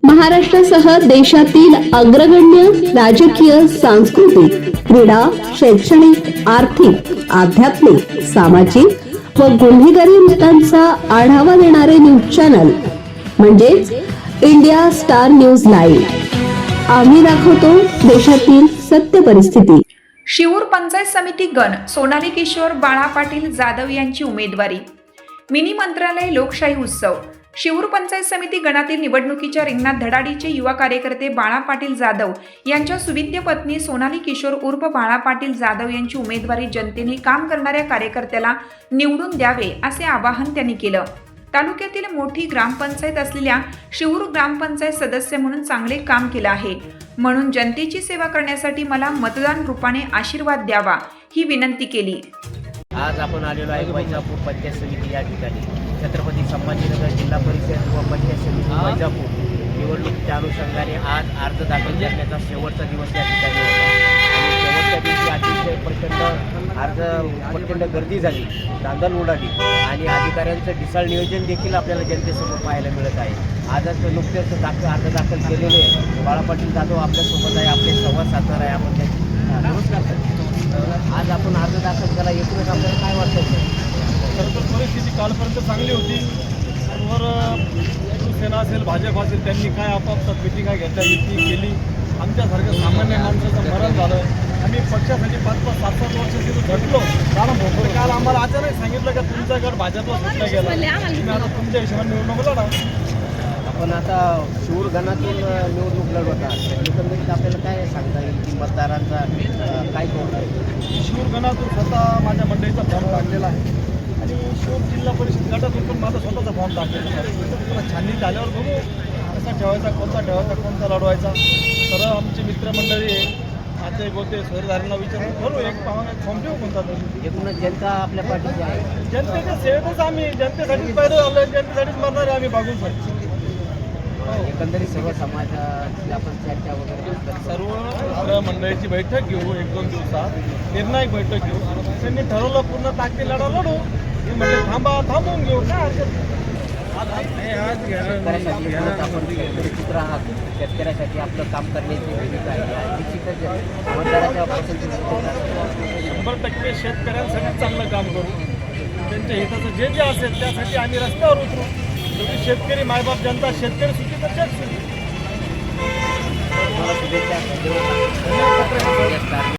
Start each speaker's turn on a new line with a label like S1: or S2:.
S1: महाराष्ट्रासह देशातील अग्रगण्य राजकीय, सांस्कृतिक, क्रीडा, शैक्षणिक, आर्थिक, आध्यात्मिक, सामाजिक व गुन्हेगारी वृत्तांचा आढावा देणारे न्यूज चॅनल म्हणजेच इंडिया स्टार न्यूज लाईव्ह। आम्ही दाखवतो देशातील सत्य परिस्थिती।
S2: शिऊर पंचायत समिती गण सोनाली किशोर बाळा पाटील जाधव यांची उमेदवारी। मिनी मंत्रालय लोकशाही उत्सव। शिऊर पंचायत समिती गणातील निवडणुकीच्या रिंगणात धडाडीचे युवा कार्यकर्ते बाळा पाटील जाधव यांच्या सुविद्य पत्नी सोनाली किशोर उर्फ बाळा पाटील जाधव यांची उमेदवारी जनतेने काम करणाऱ्या कार्यकर्त्याला निवडून द्यावे असे आवाहन त्यांनी केलं। तालुक्यातील मोठी ग्रामपंचायत असलेल्या शिऊर ग्रामपंचायत सदस्य म्हणून चांगले काम केले आहे, म्हणून जनतेची सेवा करण्यासाठी मला मतदान रूपाने आशीर्वाद द्यावा ही विनंती केली।
S3: आज आपण आलेलो आहे वैजापूर पंचायत समिती या ठिकाणी छत्रपती संभाजीनगर जिल्हा परिषद व पंचायत समिती वैजापूर निवडणुकीच्या अनुषंगाने आज अर्ज दाखल करण्याचा शेवटचा दिवस या ठिकाणी होता आणि शेवटच्या दिवशी अतिशय प्रचंड गर्दी झाली, धांदल उडाली आणि अधिकाऱ्यांचं ढिसाळ नियोजन देखील आपल्याला जनतेसमोर पाहायला मिळत आहे। आजच नुकतेच अर्ज दाखल केलेले बाळा पाटील जाधव आपल्यासोबत आहे, आपले संवाद साधणार आहे आपण। नमस्कार सर, आज आपण अर्ज दाखल केला, एकूणच आपल्याला काय वाटतं?
S4: खरं तर परिस्थिती कालपर्यंत चांगली होती, वर शिवसेना असेल, भाजप असेल, त्यांनी काय आपापसात मिटिंगा घेतल्या, युती केली, आमच्यासारख्या सामान्य माणसाचं मरण झालं। आम्ही पक्षासाठी 5-5, 7-7 वर्ष तिथं झटलो कारण काल आम्हाला अचानक सांगितलं का तुमचा गट भाजपला सुटला गेला, तुम्ही आता तुमच्या हिशोबाने निवडणूक लढा।
S3: आपण आता शिऊर गणातून निवडणूक लढवता, एकंदरीत आपल्याला काय सांगता येईल की मतदारांचा काय कौल आहे?
S4: शिऊर गणातून स्वतः माझ्या मंडळीचा फॉर्म टाकलेला आहे आणि शिऊर जिल्हा परिषद गटातून पण माझा स्वतःचा फॉर्म टाकलेला आहे। तुला छाननी झाल्यावर बघू कसा ठेवायचा, कोणता लढवायचा। तर आमची मित्रमंडळी आहे, आता बोलते सोयीदारांना विचारून ठरवू एक फॉर्म ठेवू कोणता तरी।
S3: एकूणच जनता आपल्या पाठीची आहे,
S4: जनतेच्या सेवेतच आम्ही जनतेसाठीच पैदा झालो, जनतेसाठीच मरणार आहे आम्ही बागून सर।
S3: एकंदरीत सर्व समाजाची आपण चर्चा वगैरे
S4: सर्व मंडळीची बैठक घेऊ, 1-2 दिवसात निर्णायक बैठक घेऊ। त्यांनी ठरवलं पूर्ण ताकदी लढा लढू, मी म्हणजे थांबवून घेऊ, काय हरकत
S3: चित्र आहात। शेतकऱ्यासाठी आपलं काम करण्याची भूमिका आहे, निश्चितच मतदाराच्या पसंतीचं
S4: 100% शेतकऱ्यांसाठी चांगलं काम करू, त्यांच्या हिताचं जे असेल त्यासाठी आम्ही रस्त्यावर उतरू। शेवटी शेतकरी मायबाप जनता, शेतकरी सुखी तर जग सुखी।
S3: शुभेच्छा।